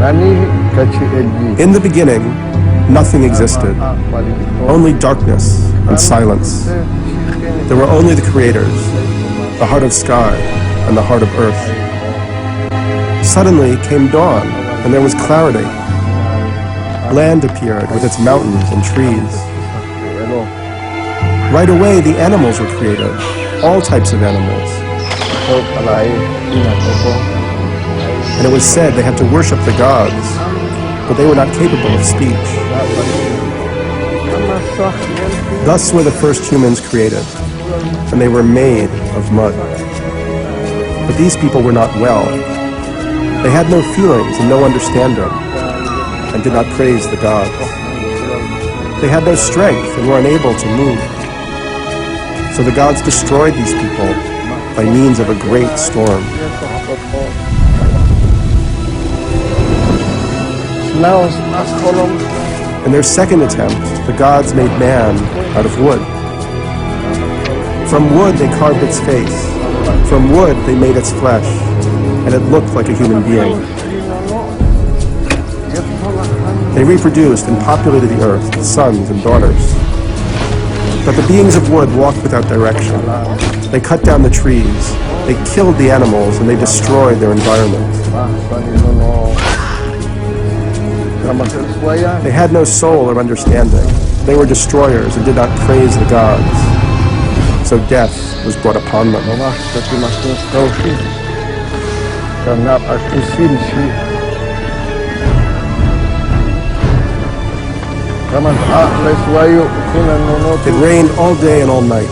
In the beginning, nothing existed, only darkness and silence. There were only the creators, the heart of sky and the heart of earth. Suddenly came dawn, and there was clarity. Land appeared with its mountains and trees. Right away, the animals were created, all types of animals. And it was said they had to worship the gods, but they were not capable of speech. Thus were the first humans created, and they were made of mud. But these people were not well. They had no feelings and no understanding, and did not praise the gods. They had no strength and were unable to move. So the gods destroyed these people by means of a great storm. In their second attempt, the gods made man out of wood. From wood they carved its face. From wood they made its flesh, and it looked like a human being. They reproduced and populated the earth with sons and daughters. But the beings of wood walked without direction. They cut down the trees, they killed the animals, and they destroyed their environment. They had no soul or understanding. They were destroyers and did not praise the gods. So death was brought upon them. It rained all day and all night,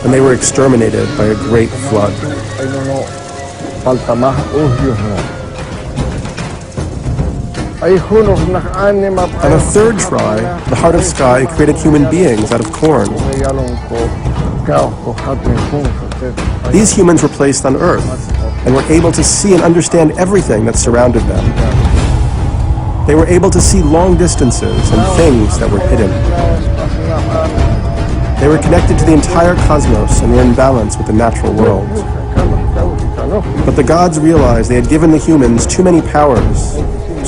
and they were exterminated by a great flood. On a third try, the heart of sky created human beings out of corn. These humans were placed on earth and were able to see and understand everything that surrounded them. They were able to see long distances and things that were hidden. They were connected to the entire cosmos and were in balance with the natural world. But the gods realized they had given the humans too many powers,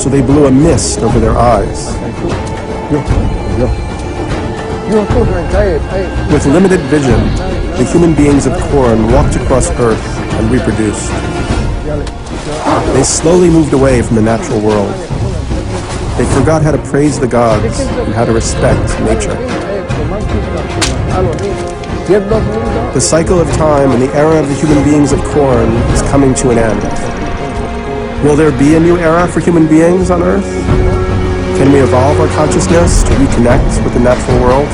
so they blew a mist over their eyes. With limited vision, the human beings of corn walked across Earth and reproduced. They slowly moved away from the natural world. They forgot how to praise the gods and how to respect nature. The cycle of time and the era of the human beings of corn is coming to an end. Will there be a new era for human beings on Earth? Can we evolve our consciousness to reconnect with the natural world?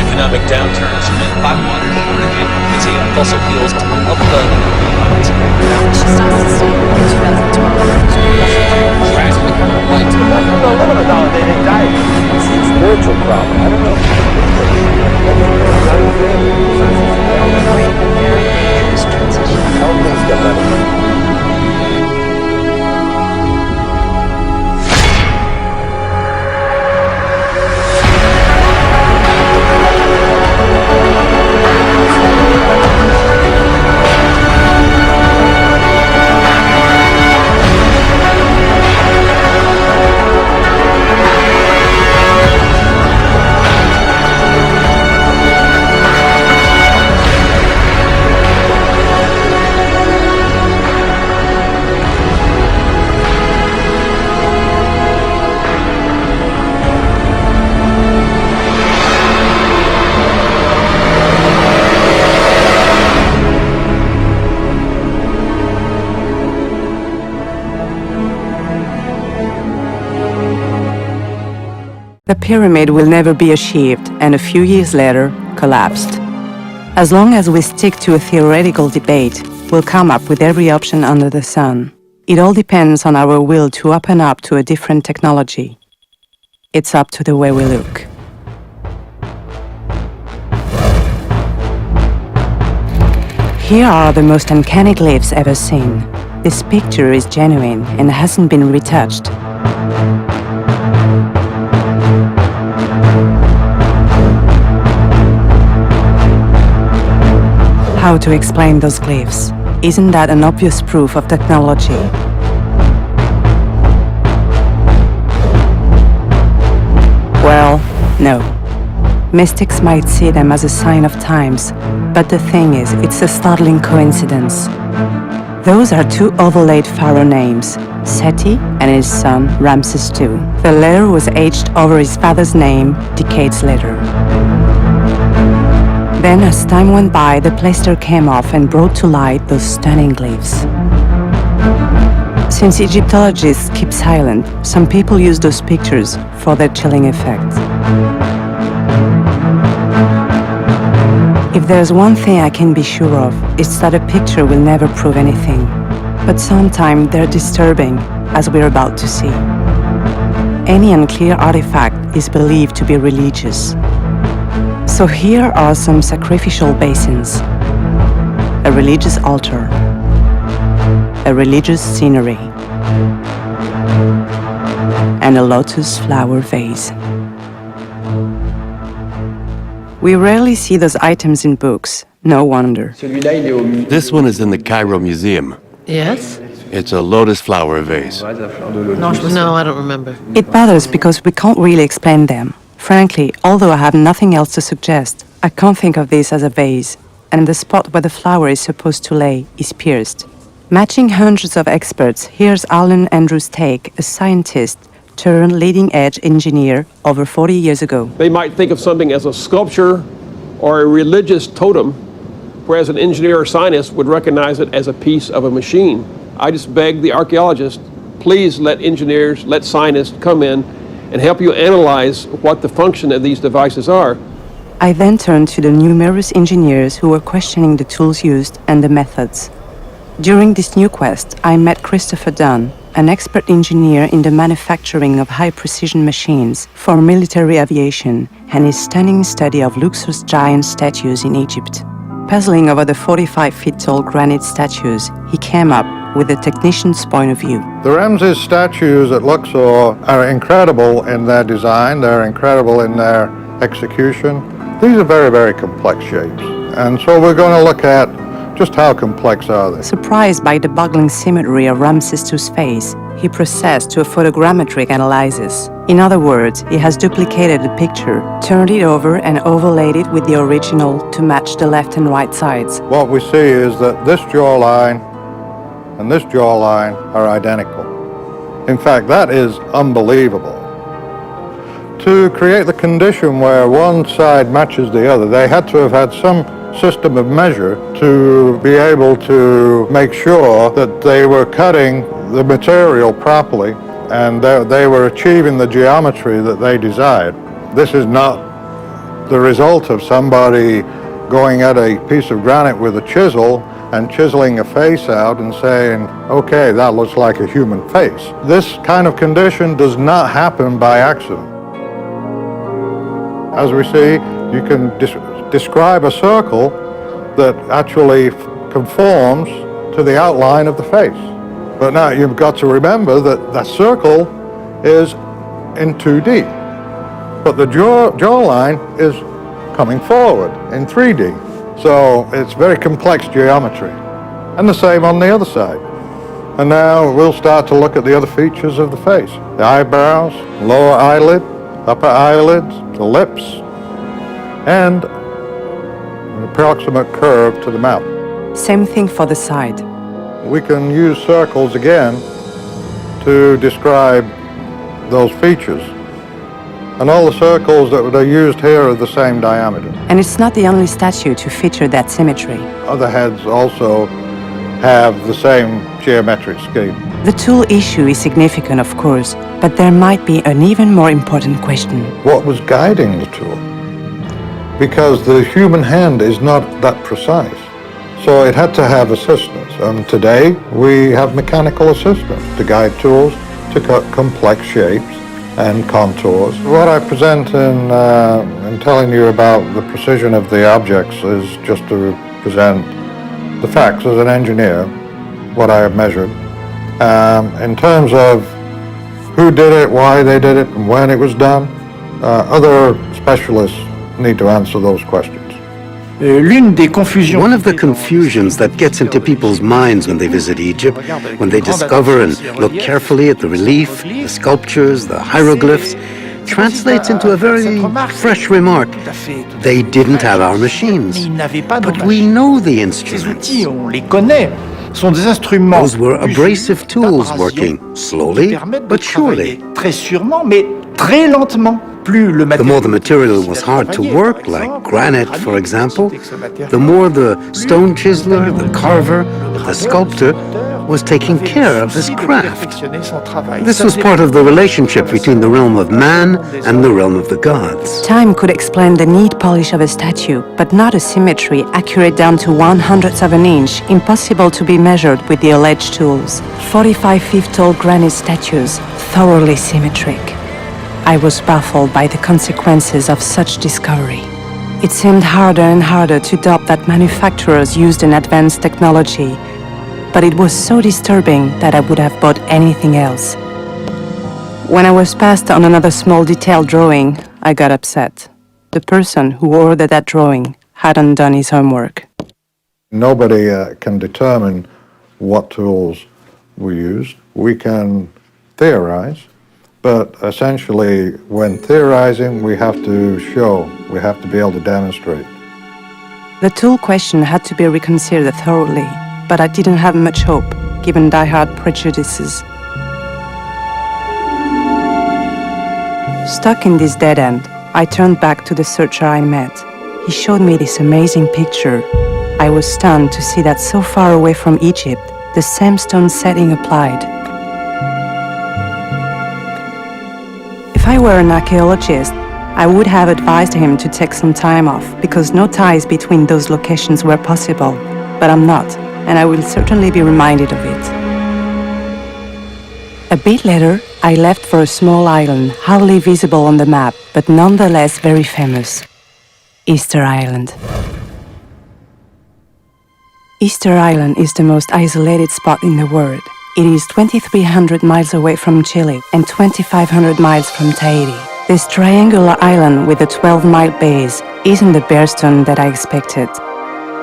Economic downturns and Blackwater Museum also feels to help spiritual problem. I don't know. How things get better. The pyramid will never be achieved and a few years later collapsed. As long as we stick to a theoretical debate, we'll come up with every option under the sun. It all depends on our will to open up to a different technology. It's up to the way we look. Here are the most uncanny glyphs ever seen. This picture is genuine and hasn't been retouched. how to explain those glyphs. Isn't that an obvious proof of technology? Well, no. Mystics might see them as a sign of times, but the thing is, it's a startling coincidence. Those are two overlaid pharaoh names, Seti and his son Ramses II. The latter was aged over his father's name decades later. Then, as time went by, the plaster came off and brought to light those stunning glyphs. Since Egyptologists keep silent, some people use those pictures for their chilling effect. If there's one thing I can be sure of, it's that a picture will never prove anything. But sometimes they're disturbing, as we're about to see. Any unclear artifact is believed to be religious. So here are some sacrificial basins, a religious altar, a religious scenery, and a lotus flower vase. We rarely see those items in books, no wonder. This one is in the Cairo Museum. Yes? It's a lotus flower vase. No, I don't remember. It bothers because we can't really explain them. Frankly, although I have nothing else to suggest, I can't think of this as a vase, and the spot where the flower is supposed to lay is pierced. Matching hundreds of experts, here's Alan Andrews' take, a scientist turned leading-edge engineer over 40 years ago. They might think of something as a sculpture or a religious totem, whereas an engineer or scientist would recognize it as a piece of a machine. I just beg the archaeologists, please let engineers, let scientists come in and help you analyze what the function of these devices are. I then turned to the numerous engineers who were questioning the tools used and the methods. During this new quest, I met Christopher Dunn, an expert engineer in the manufacturing of high-precision machines for military aviation, and his stunning study of Luxor's giant statues in Egypt. Puzzling over the 45-feet-tall granite statues, he came up with a technician's point of view. The Ramses statues at Luxor are incredible in their design, they're incredible in their execution. These are very, very complex shapes, and so we're going to look at just how complex are they. Surprised by the boggling symmetry of Ramses II's face, he processed to a photogrammetric analysis. In other words, he has duplicated the picture, turned it over and overlaid it with the original to match the left and right sides. What we see is that this jawline and this jawline are identical. In fact, that is unbelievable. To create the condition where one side matches the other, they had to have had some system of measure to be able to make sure that they were cutting the material properly and they were achieving the geometry that they desired. This is not the result of somebody going at a piece of granite with a chisel and chiseling a face out and saying, okay, that looks like a human face. This kind of condition does not happen by accident. As we see, you can describe a circle that actually conforms to the outline of the face. But now you've got to remember that that circle is in 2D, but the jawline is coming forward in 3D. So it's very complex geometry. And the same on the other side. And now we'll start to look at the other features of the face. The eyebrows, lower eyelid, upper eyelids, the lips, and an approximate curve to the mouth. Same thing for the side. We can use circles again to describe those features. And all the circles that are used here are the same diameter. And it's not the only statue to feature that symmetry. Other heads also have the same geometric scheme. The tool issue is significant, of course, but there might be an even more important question. What was guiding the tool? Because the human hand is not that precise. So it had to have assistance. And today we have mechanical assistance to guide tools to cut complex shapes and contours. What I present in telling you about the precision of the objects is just to present the facts as an engineer, what I have measured. In terms of who did it, why they did it, and when it was done, other specialists need to answer those questions. One of the confusions that gets into people's minds when they visit Egypt, when they discover and look carefully at the relief, the sculptures, the hieroglyphs, translates into a very fresh remark. They didn't have our machines, but we know the instruments. Those were abrasive tools working slowly but surely. The more the material was hard to work, like granite, for example, the more the stone chiseler, the carver, the sculptor was taking care of his craft. This was part of the relationship between the realm of man and the realm of the gods. Time could explain the neat polish of a statue, but not a symmetry accurate down to 1/100th of an inch, impossible to be measured with the alleged tools. 45-feet tall granite statues, thoroughly symmetric. I was baffled by the consequences of such discovery. It seemed harder and harder to doubt that manufacturers used an advanced technology, but it was so disturbing that I would have bought anything else. When I was passed on another small detailed drawing, I got upset. The person who ordered that drawing hadn't done his homework. Nobody can determine what tools we used. We can theorize, but essentially when theorizing we have to show, we have to be able to demonstrate. The tool question had to be reconsidered thoroughly, but I didn't have much hope, given die-hard prejudices. Stuck in this dead end, I turned back to the searcher I met. He showed me this amazing picture. I was stunned to see that so far away from Egypt, the same stone setting applied. If I were an archaeologist, I would have advised him to take some time off because no ties between those locations were possible. But I'm not, and I will certainly be reminded of it. A bit later, I left for a small island, hardly visible on the map, but nonetheless very famous. Easter Island. Easter Island is the most isolated spot in the world. It is 2,300 miles away from Chile and 2,500 miles from Tahiti. This triangular island with a 12-mile base isn't the bare stone that I expected.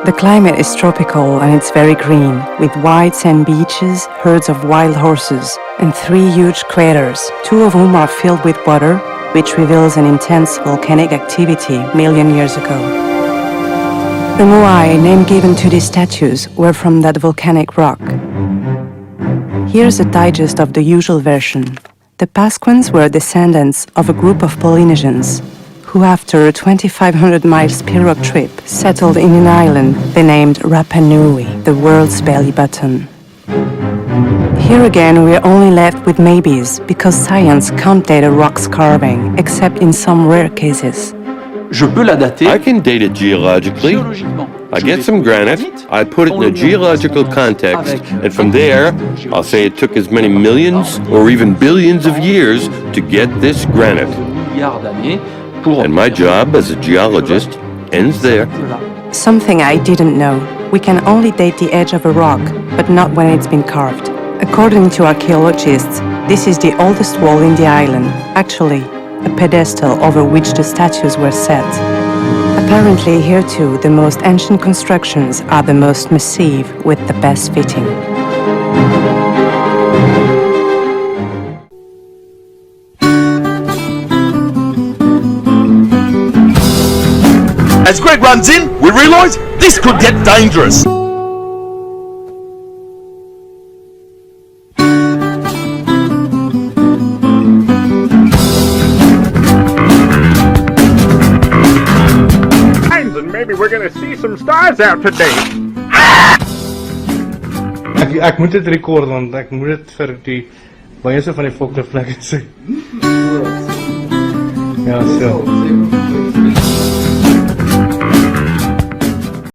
The climate is tropical and it's very green, with wide sand beaches, herds of wild horses, and 3 huge craters, 2 of whom are filled with water, which reveals an intense volcanic activity million years ago. The moai, name given to these statues, were from that volcanic rock. Here's a digest of the usual version. The Pasquans were descendants of a group of Polynesians who, after a 2,500 miles pirogue trip, settled in an island they named Rapa Nui, the world's belly button. Here again, we're only left with maybes because science can't date a rock's carving, except in some rare cases. I can date it geologically. I get some granite, I put it in a geological context, and from there, I'll say it took as many millions or even billions of years to get this granite. And my job as a geologist ends there. Something I didn't know. We can only date the edge of a rock, but not when it's been carved. According to archaeologists, this is the oldest wall in the island. Actually, a pedestal over which the statues were set. Apparently, here too, the most ancient constructions are the most massive with the best fitting. As Greg runs in, we realise this could get dangerous. Maybe we're gonna see some stars out today. Ek moet dit rekord want ek moet dit vir die baie se van die volk te plekke sê. Ja, so.